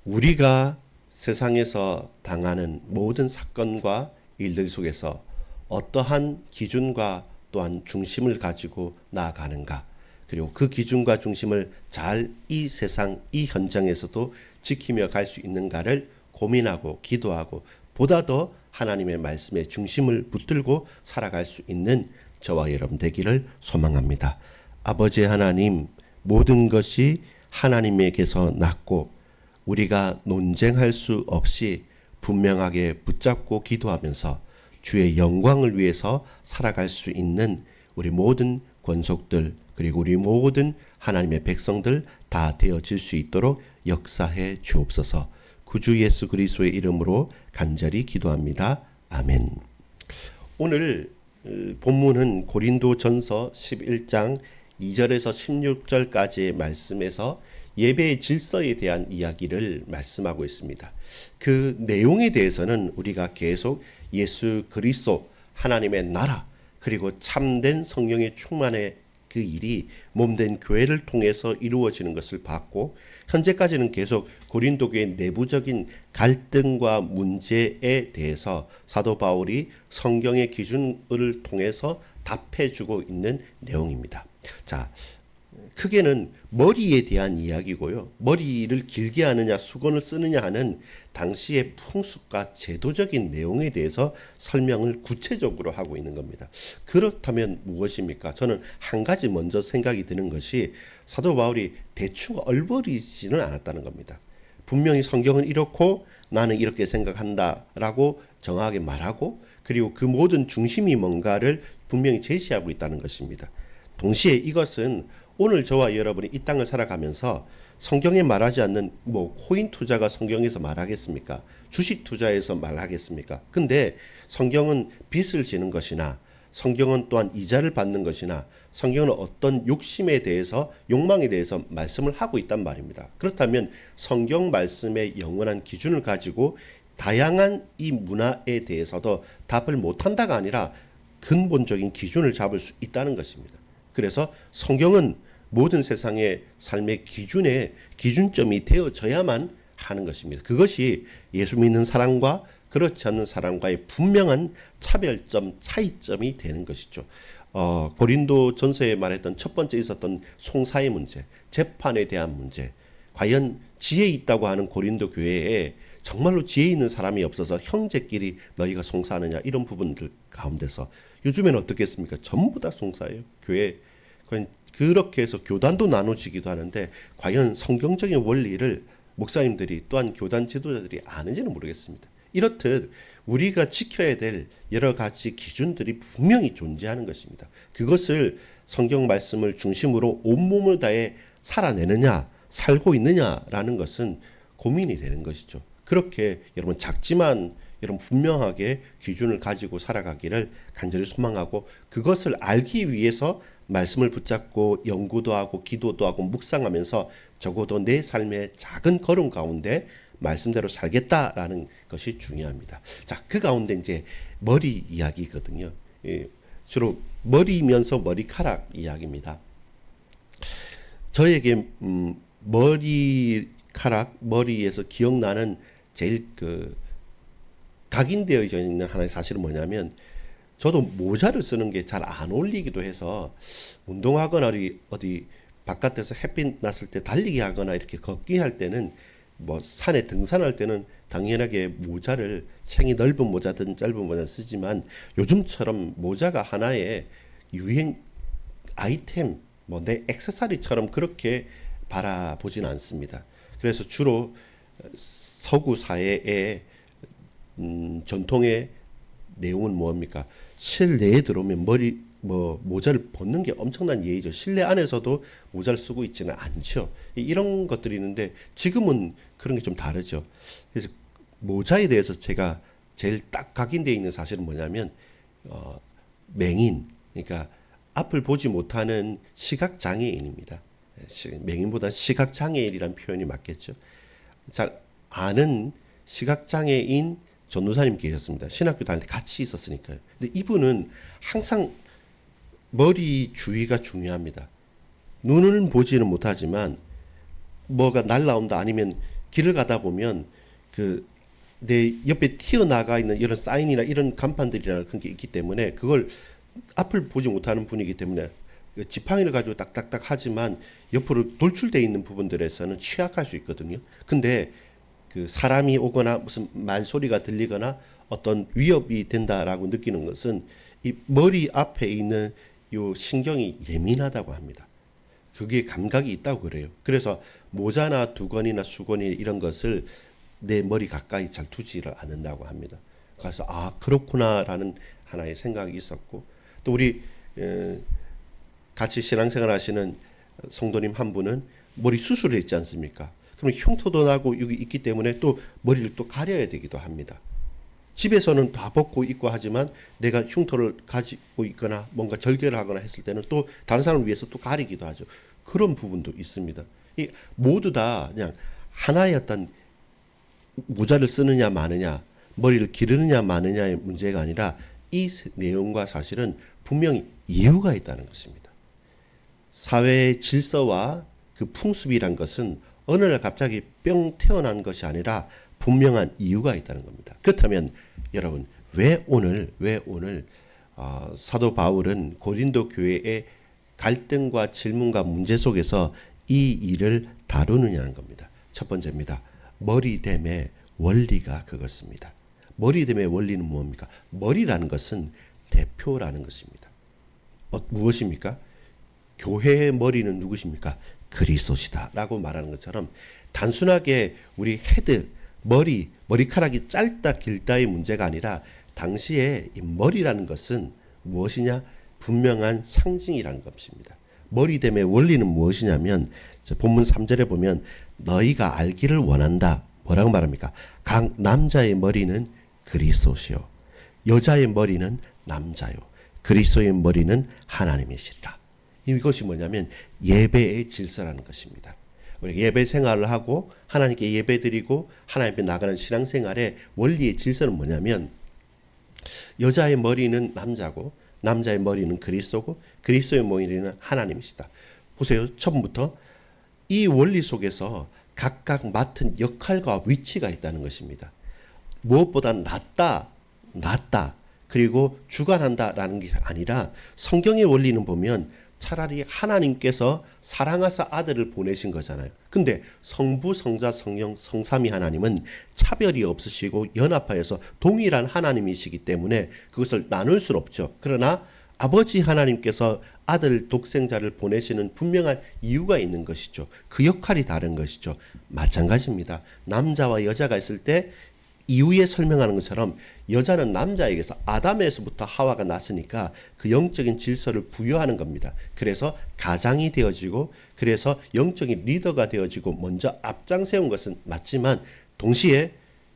우리가 세상에서 당하는 모든 사건과 일들 속에서 어떠한 기준과 또한 중심을 가지고 나아가는가, 그리고 그 기준과 중심을 잘 이 세상, 이 현장에서도 지키며 갈 수 있는가를 고민하고 기도하고 보다 더 하나님의 말씀에 중심을 붙들고 살아갈 수 있는 저와 여러분 되기를 소망합니다. 아버지 하나님, 모든 것이 하나님에게서 났고 우리가 논쟁할 수 없이 분명하게 붙잡고 기도하면서 주의 영광을 위해서 살아갈 수 있는 우리 모든 권속들, 그리고 우리 모든 하나님의 백성들 다 되어질 수 있도록 역사해 주옵소서. 구주 예수 그리스도의 이름으로 간절히 기도합니다. 아멘. 오늘 본문은 고린도전서 11장 2절에서 16절까지의 말씀에서 예배의 질서에 대한 이야기를 말씀하고 있습니다. 그 내용에 대해서는 우리가 계속 예수 그리스도 하나님의 나라, 그리고 참된 성령의 충만의 그 일이 몸된 교회를 통해서 이루어지는 것을 봤고, 현재까지는 계속 고린도 교회의 내부적인 갈등과 문제에 대해서 사도 바울이 성경의 기준을 통해서 답해주고 있는 내용입니다. 자, 크게는 머리에 대한 이야기고요. 머리를 길게 하느냐 수건을 쓰느냐 하는 당시의 풍습과 제도적인 내용에 대해서 설명을 구체적으로 하고 있는 겁니다. 그렇다면 무엇입니까? 저는 한 가지 먼저 생각이 드는 것이 사도 바울이 대충 얼버리지는 않았다는 겁니다. 분명히 성경은 이렇고 나는 이렇게 생각한다라고 정확하게 말하고, 그리고 그 모든 중심이 뭔가를 분명히 제시하고 있다는 것입니다. 동시에 이것은 오늘 저와 여러분이 이 땅을 살아가면서 성경에 말하지 않는 코인 투자가 성경에서 말하겠습니까? 주식 투자에서 말하겠습니까? 근데 성경은 빚을 지는 것이나 성경은 또한 이자를 받는 것이나 성경은 어떤 욕심에 대해서, 욕망에 대해서 말씀을 하고 있단 말입니다. 그렇다면 성경 말씀의 영원한 기준을 가지고 다양한 이 문화에 대해서도 답을 못한다가 아니라 근본적인 기준을 잡을 수 있다는 것입니다. 그래서 성경은 모든 세상의 삶의 기준점이 되어져야만 하는 것입니다. 그것이 예수 믿는 사람과 그렇지 않는 사람과의 분명한 차별점, 차이점이 되는 것이죠. 고린도 전서에 말했던 첫 번째 있었던 송사의 문제, 재판에 대한 문제, 과연 지혜 있다고 하는 고린도 교회에 정말로 지혜 있는 사람이 없어서 형제끼리 너희가 송사하느냐, 이런 부분들 가운데서 요즘에는 어떻겠습니까? 전부 다 송사예요. 교회 그렇게 해서 교단도 나눠지기도 하는데, 과연 성경적인 원리를 목사님들이 또한 교단 지도자들이 아는지는 모르겠습니다. 이렇듯 우리가 지켜야 될 여러 가지 기준들이 분명히 존재하는 것입니다. 그것을 성경 말씀을 중심으로 온몸을 다해 살아내느냐, 살고 있느냐라는 것은 고민이 되는 것이죠. 그렇게 여러분 작지만 여러분 분명하게 기준을 가지고 살아가기를 간절히 소망하고, 그것을 알기 위해서 말씀을 붙잡고 연구도 하고 기도도 하고 묵상하면서 적어도 내 삶의 작은 걸음 가운데 말씀대로 살겠다라는 것이 중요합니다. 자, 그 가운데 이제 머리 이야기거든요. 주로 머리면서 머리카락 이야기입니다. 저에게 머리에서 기억나는 제일 각인되어 있는 하나의 사실은 뭐냐면, 저도 모자를 쓰는 게 잘 안 어울리기도 해서 운동하거나 어디 바깥에서 햇빛 났을 때 달리기 하거나 이렇게 걷기 할 때는, 산에 등산할 때는 당연하게 모자를, 챙이 넓은 모자든 짧은 모자든 쓰지만 요즘처럼 모자가 하나의 유행 아이템, 내 액세서리처럼 그렇게 바라보진 않습니다. 그래서 주로 서구 사회의 전통의 내용은 뭡니까? 실내에 들어오면 모자를 벗는 게 엄청난 예의죠. 실내 안에서도 모자를 쓰고 있지는 않죠. 이런 것들이 있는데 지금은 그런 게 좀 다르죠. 그래서 모자에 대해서 제가 제일 딱 각인되어 있는 사실은 뭐냐면, 맹인, 그러니까 앞을 보지 못하는 시각장애인입니다. 맹인보다 시각장애인이라는 표현이 맞겠죠. 자, 아는 시각장애인 전도사님 계셨습니다. 신학교 다닐 때 같이 있었으니까요. 근데 이분은 항상 머리 주위가 중요합니다. 눈을 보지는 못하지만 뭐가 날라온다, 아니면 길을 가다 보면 그 내 옆에 튀어나가 있는 이런 사인이나 이런 간판들이나 그런 게 있기 때문에 그걸 앞을 보지 못하는 분이기 때문에 그 지팡이를 가지고 딱딱딱 하지만 옆으로 돌출되어 있는 부분들에서는 취약할 수 있거든요. 근데 그 사람이 오거나 무슨 말소리가 들리거나 어떤 위협이 된다라고 느끼는 것은 이 머리 앞에 있는 요 신경이 예민하다고 합니다. 그게 감각이 있다고 그래요. 그래서 모자나 두건이나 수건이 이런 것을 내 머리 가까이 잘 두지를 않는다고 합니다. 그래서 아 그렇구나라는 하나의 생각이 있었고 또 우리 같이 신앙생활 하시는 성도님 한 분은 머리 수술을 했지 않습니까? 그럼 흉터도 나고 여기 있기 때문에 또 머리를 또 가려야 되기도 합니다. 집에서는 다 벗고 있고 하지만 내가 흉터를 가지고 있거나 뭔가 절개를 하거나 했을 때는 또 다른 사람을 위해서 또 가리기도 하죠. 그런 부분도 있습니다. 이 모두 다 그냥 하나의 어떤 모자를 쓰느냐 마느냐, 머리를 기르느냐 마느냐의 문제가 아니라 이 내용과 사실은 분명히 이유가 있다는 것입니다. 사회의 질서와 그 풍습이란 것은 어느 날 갑자기 뿅 태어난 것이 아니라 분명한 이유가 있다는 겁니다. 그렇다면 여러분 왜 오늘 사도 바울은 고린도 교회의 갈등과 질문과 문제 속에서 이 일을 다루느냐는 겁니다. 첫 번째입니다. 머리됨의 원리가 그것입니다. 머리됨의 원리는 뭡니까? 머리라는 것은 대표라는 것입니다. 무엇입니까? 교회의 머리는 누구십니까? 그리스도시다 라고 말하는 것처럼 단순하게 우리 헤드, 머리카락이 짧다 길다의 문제가 아니라 당시에 이 머리라는 것은 무엇이냐? 분명한 상징이라는 것입니다. 머리됨의 원리는 무엇이냐면 본문 3절에 보면 너희가 알기를 원한다. 뭐라고 말합니까? 각 남자의 머리는 그리스도시요 여자의 머리는 남자요 그리스도의 머리는 하나님이시리라. 이것이 뭐냐면 예배의 질서라는 것입니다. 우리 예배 생활을 하고 하나님께 예배드리고 하나님 앞에 나가는 신앙생활의 원리의 질서는 뭐냐면 여자의 머리는 남자고 남자의 머리는 그리스도고 그리스도의 머리는 하나님이시다. 보세요. 처음부터 이 원리 속에서 각각 맡은 역할과 위치가 있다는 것입니다. 무엇보다 낫다 그리고 주관한다라는 게 아니라 성경의 원리는 보면 차라리 하나님께서 사랑하사 아들을 보내신 거잖아요. 근데 성부, 성자, 성령, 성삼위 하나님은 차별이 없으시고 연합하여서 동일한 하나님이시기 때문에 그것을 나눌 수는 없죠. 그러나 아버지 하나님께서 아들 독생자를 보내시는 분명한 이유가 있는 것이죠. 그 역할이 다른 것이죠. 마찬가지입니다. 남자와 여자가 있을 때 이후에 설명하는 것처럼 여자는 남자에게서 아담에서부터 하와가 났으니까 그 영적인 질서를 부여하는 겁니다. 그래서 가장이 되어지고 그래서 영적인 리더가 되어지고 먼저 앞장세운 것은 맞지만 동시에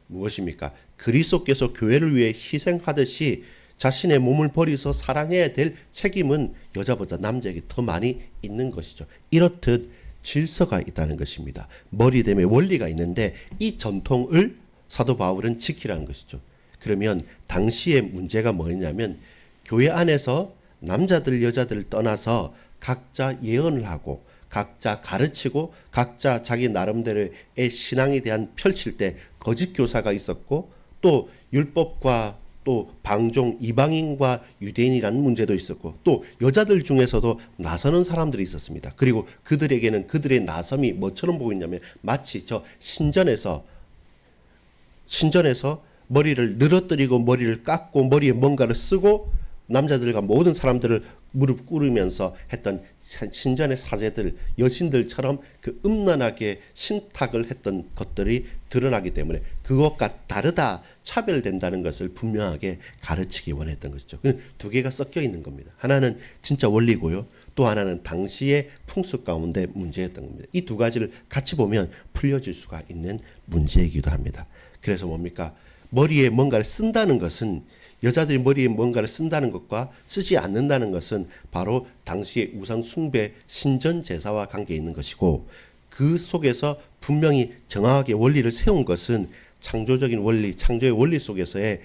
무엇입니까? 그리스도께서 교회를 위해 희생하듯이 자신의 몸을 버리서 사랑해야 될 책임은 여자보다 남자에게 더 많이 있는 것이죠. 이렇듯 질서가 있다는 것입니다. 머리됨의 원리가 있는데 이 전통을 사도 바울은 지키라는 것이죠. 그러면 당시의 문제가 뭐였냐면 교회 안에서 남자들 여자들을 떠나서 각자 예언을 하고 각자 가르치고 각자 자기 나름대로의 신앙에 대한 펼칠 때 거짓 교사가 있었고 또 율법과 또 방종 이방인과 유대인이라는 문제도 있었고 또 여자들 중에서도 나서는 사람들이 있었습니다. 그리고 그들에게는 그들의 나섬이 뭐처럼 보이냐면 마치 저 신전에서 머리를 늘어뜨리고 머리를 깎고 머리에 뭔가를 쓰고 남자들과 모든 사람들을 무릎 꿇으면서 했던 신전의 사제들, 여신들처럼 그 음란하게 신탁을 했던 것들이 드러나기 때문에 그것과 다르다, 차별된다는 것을 분명하게 가르치기 원했던 것이죠. 두 개가 섞여 있는 겁니다. 하나는 진짜 원리고요. 또 하나는 당시의 풍습 가운데 문제였던 겁니다. 이 두 가지를 같이 보면 풀려질 수가 있는 문제이기도 합니다. 그래서 뭡니까? 머리에 뭔가를 쓴다는 것은 여자들이 머리에 뭔가를 쓴다는 것과 쓰지 않는다는 것은 바로 당시의 우상 숭배 신전 제사와 관계 있는 것이고 그 속에서 분명히 정확하게 원리를 세운 것은 창조적인 원리, 창조의 원리 속에서의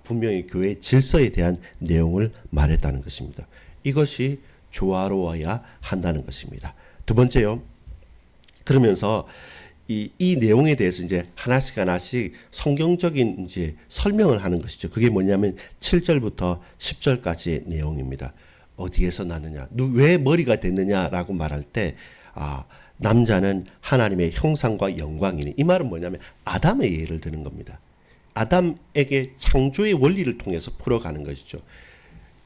분명히 교회의 질서에 대한 내용을 말했다는 것입니다. 이것이 조화로워야 한다는 것입니다. 두 번째요. 그러면서 이 내용에 대해서 이제 하나씩 하나씩 성경적인 이제 설명을 하는 것이죠. 그게 뭐냐면 7절부터 10절까지의 내용입니다. 어디에서 났느냐, 왜 머리가 됐느냐라고 말할 때, 남자는 하나님의 형상과 영광이니, 이 말은 뭐냐면 아담의 예를 드는 겁니다. 아담에게 창조의 원리를 통해서 풀어가는 것이죠.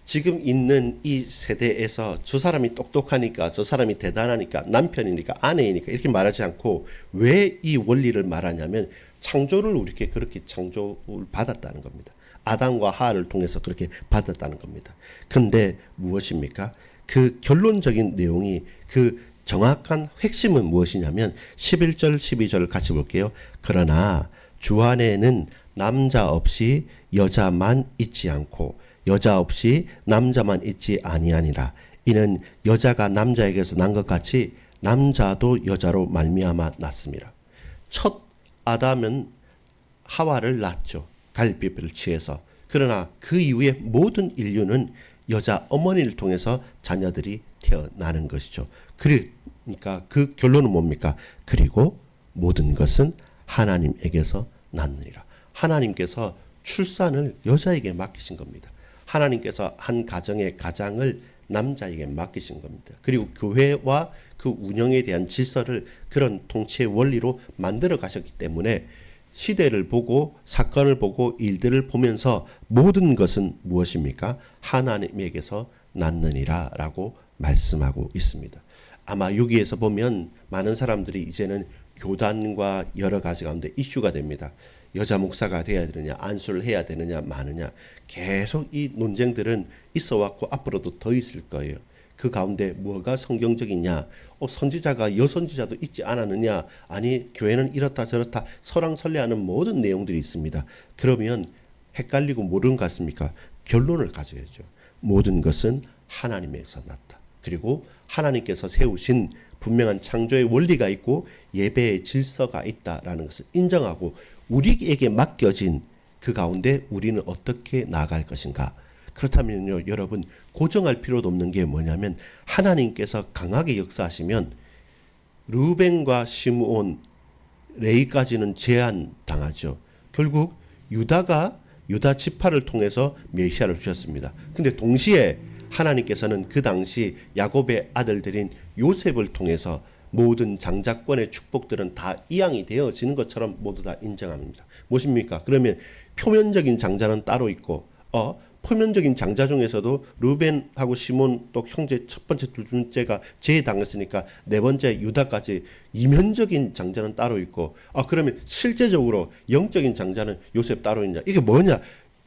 지금 있는 이 세대에서 저 사람이 똑똑하니까, 저 사람이 대단하니까, 남편이니까, 아내이니까 이렇게 말하지 않고 왜 이 원리를 말하냐면 창조를 우리에게 그렇게 창조를 받았다는 겁니다. 아담과 하와를 통해서 그렇게 받았다는 겁니다. 근데 무엇입니까? 그 결론적인 내용이, 그 정확한 핵심은 무엇이냐면 11절 12절을 같이 볼게요. 그러나 주 안에는 남자 없이 여자만 있지 않고 여자 없이 남자만 있지 아니하니라. 이는 여자가 남자에게서 난 것 같이 남자도 여자로 말미암아 났습니다. 첫 아담은 하와를 낳았죠. 갈비뼈를 취해서. 그러나 그 이후에 모든 인류는 여자 어머니를 통해서 자녀들이 태어나는 것이죠. 그러니까 그 결론은 뭡니까? 그리고 모든 것은 하나님에게서 났느니라. 하나님께서 출산을 여자에게 맡기신 겁니다. 하나님께서 한 가정의 가장을 남자에게 맡기신 겁니다. 그리고 교회와 그 운영에 대한 질서를 그런 통치의 원리로 만들어 가셨기 때문에 시대를 보고 사건을 보고 일들을 보면서 모든 것은 무엇입니까? 하나님에게서 났느니라 라고 말씀하고 있습니다. 아마 여기에서 보면 많은 사람들이 이제는 교단과 여러 가지 가운데 이슈가 됩니다. 여자 목사가 돼야 되느냐, 안수를 해야 되느냐, 마느냐, 계속 이 논쟁들은 있어 왔고 앞으로도 더 있을 거예요. 그 가운데 뭐가 성경적이냐, 선지자가 여선지자도 있지 않았느냐, 아니 교회는 이렇다 저렇다 설왕설래하는 모든 내용들이 있습니다. 그러면 헷갈리고 모르는 것 같습니까? 결론을 가져야죠. 모든 것은 하나님에게서 났다. 그리고 하나님께서 세우신 분명한 창조의 원리가 있고 예배의 질서가 있다라는 것을 인정하고 우리에게 맡겨진 그 가운데 우리는 어떻게 나아갈 것인가. 그렇다면요, 여러분, 고정할 필요도 없는 게 뭐냐면 하나님께서 강하게 역사하시면 르우벤과 시므온, 레위까지는 제한당하죠. 결국 유다 지파를 통해서 메시아를 주셨습니다. 근데 동시에 하나님께서는 그 당시 야곱의 아들들인 요셉을 통해서 모든 장자권의 축복들은 다 이양이 되어지는 것처럼 모두 다 인정합니다. 무엇입니까? 그러면 표면적인 장자는 따로 있고 표면적인 장자 중에서도 르벤하고 시몬 또 형제 첫 번째 두 번째가 제당했으니까 네 번째 유다까지 이면적인 장자는 따로 있고 그러면 실제적으로 영적인 장자는 요셉 따로 있냐? 이게 뭐냐?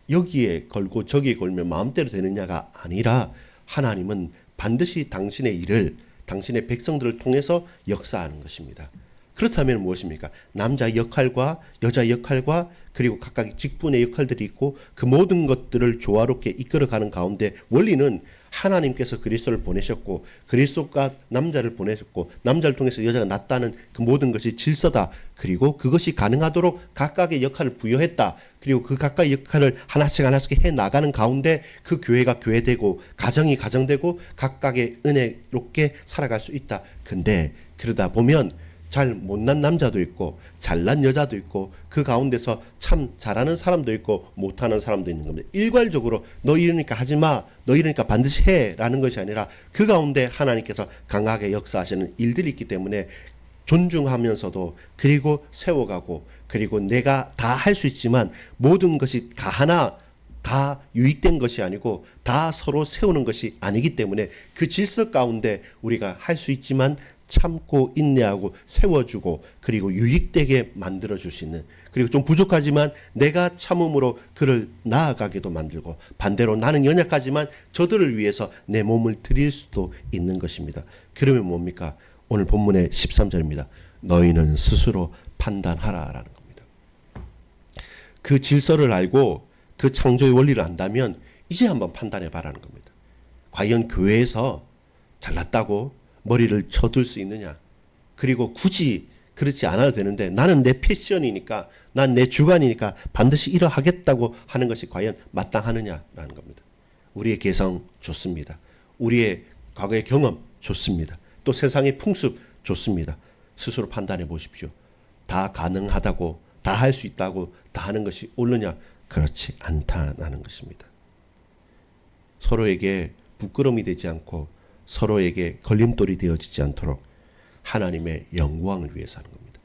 여기에 걸고 저기에 걸면 마음대로 되느냐가 아니라 하나님은 반드시 당신의 일을 당신의 백성들을 통해서 역사하는 것입니다. 그렇다면 무엇입니까? 남자 역할과 여자 역할과 그리고 각각의 직분의 역할들이 있고 그 모든 것들을 조화롭게 이끌어가는 가운데 원리는 하나님께서 그리스도를 보내셨고 그리스도가 남자를 보내셨고 남자를 통해서 여자가 낳았다는 그 모든 것이 질서다. 그리고 그것이 가능하도록 각각의 역할을 부여했다. 그리고 그 각각의 역할을 하나씩 하나씩 해나가는 가운데 그 교회가 교회되고 가정이 가정되고 각각의 은혜롭게 살아갈 수 있다. 근데 그러다 보면 잘 못난 남자도 있고 잘난 여자도 있고 그 가운데서 참 잘하는 사람도 있고 못하는 사람도 있는 겁니다. 일괄적으로 너 이러니까 하지 마, 너 이러니까 반드시 해라는 것이 아니라 그 가운데 하나님께서 강하게 역사하시는 일들이 있기 때문에 존중하면서도 그리고 세워가고 그리고 내가 다 할 수 있지만 모든 것이 하나 다 유익된 것이 아니고 다 서로 세우는 것이 아니기 때문에 그 질서 가운데 우리가 할 수 있지만 참고 인내하고 세워주고 그리고 유익되게 만들어줄 수 있는 그리고 좀 부족하지만 내가 참음으로 그를 나아가게도 만들고 반대로 나는 연약하지만 저들을 위해서 내 몸을 드릴 수도 있는 것입니다. 그러면 뭡니까? 오늘 본문의 13절입니다. 너희는 스스로 판단하라라는 겁니다. 그 질서를 알고 그 창조의 원리를 안다면 이제 한번 판단해봐라는 겁니다. 과연 교회에서 잘났다고 머리를 쳐들 수 있느냐? 그리고 굳이 그렇지 않아도 되는데 나는 내 패션이니까 난 내 주관이니까 반드시 이러하겠다고 하는 것이 과연 마땅하느냐라는 겁니다. 우리의 개성 좋습니다. 우리의 과거의 경험 좋습니다. 또 세상의 풍습 좋습니다. 스스로 판단해 보십시오. 다 가능하다고, 다 할 수 있다고, 다 하는 것이 옳느냐? 그렇지 않다는 것입니다. 서로에게 부끄러움이 되지 않고 서로에게 걸림돌이 되어지지 않도록 하나님의 영광을 위해서 하는 겁니다.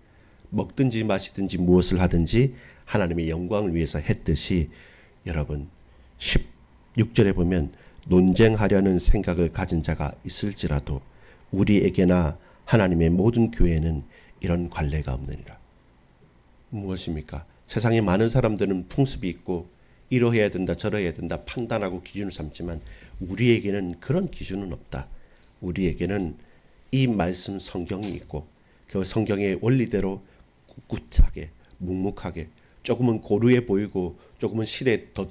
먹든지 마시든지 무엇을 하든지 하나님의 영광을 위해서 했듯이, 여러분 16절에 보면 논쟁하려는 생각을 가진 자가 있을지라도 우리에게나 하나님의 모든 교회는 이런 관례가 없느니라. 무엇입니까? 세상에 많은 사람들은 풍습이 있고 이러해야 된다 저러해야 된다 판단하고 기준을 삼지만 우리에게는 그런 기준은 없다. 우리에게는 이 말씀 성경이 있고 그 성경의 원리대로 꿋꿋하게 묵묵하게, 조금은 고루해 보이고 조금은 시대에 덜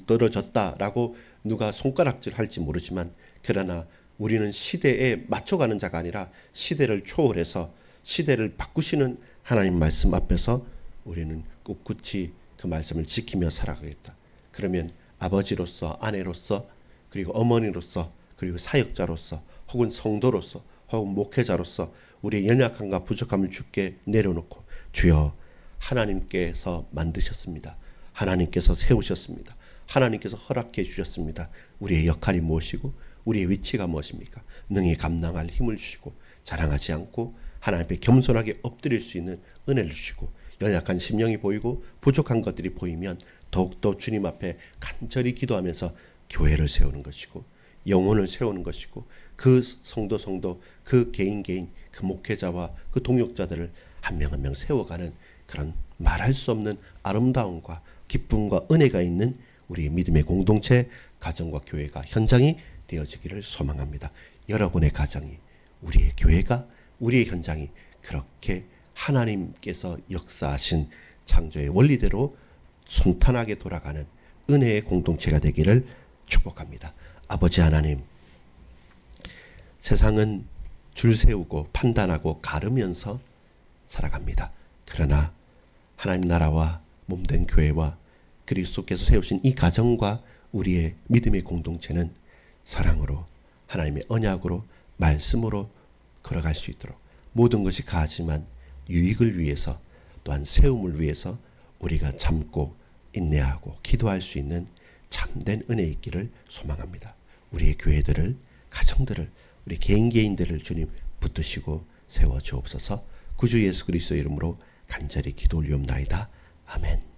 떨어졌다라고 누가 손가락질 할지 모르지만, 그러나 우리는 시대에 맞춰가는 자가 아니라 시대를 초월해서 시대를 바꾸시는 하나님 말씀 앞에서 우리는 꿋꿋이 그 말씀을 지키며 살아가겠다. 그러면 아버지로서, 아내로서, 그리고 어머니로서, 그리고 사역자로서, 혹은 성도로서, 혹은 목회자로서 우리의 연약함과 부족함을 주께 내려놓고, 주여 하나님께서 만드셨습니다. 하나님께서 세우셨습니다. 하나님께서 허락해 주셨습니다. 우리의 역할이 무엇이고 우리의 위치가 무엇입니까? 능히 감당할 힘을 주시고 자랑하지 않고 하나님 앞에 겸손하게 엎드릴 수 있는 은혜를 주시고, 연약한 심령이 보이고 부족한 것들이 보이면 더욱더 주님 앞에 간절히 기도하면서 교회를 세우는 것이고 영혼을 세우는 것이고, 그 성도 그 개인 그 목회자와 그 동역자들을 한 명 한 명 세워가는 그런 말할 수 없는 아름다움과 기쁨과 은혜가 있는 우리 믿음의 공동체, 가정과 교회가 현장이 되어지기를 소망합니다. 여러분의 가정이, 우리의 교회가, 우리의 현장이 그렇게 하나님께서 역사하신 창조의 원리대로 순탄하게 돌아가는 은혜의 공동체가 되기를 축복합니다. 아버지 하나님, 세상은 줄 세우고 판단하고 가르면서 살아갑니다. 그러나 하나님 나라와 몸된 교회와 그리스도께서 세우신 이 가정과 우리의 믿음의 공동체는 사랑으로, 하나님의 언약으로, 말씀으로 걸어갈 수 있도록, 모든 것이 가하지만 유익을 위해서, 또한 세움을 위해서 우리가 참고 인내하고 기도할 수 있는 참된 은혜 있기를 소망합니다. 우리의 교회들을, 가정들을, 우리 개인들을 주님 붙드시고 세워 주옵소서. 구주 예수 그리스도 이름으로 간절히 기도 올리옵나이다. 아멘.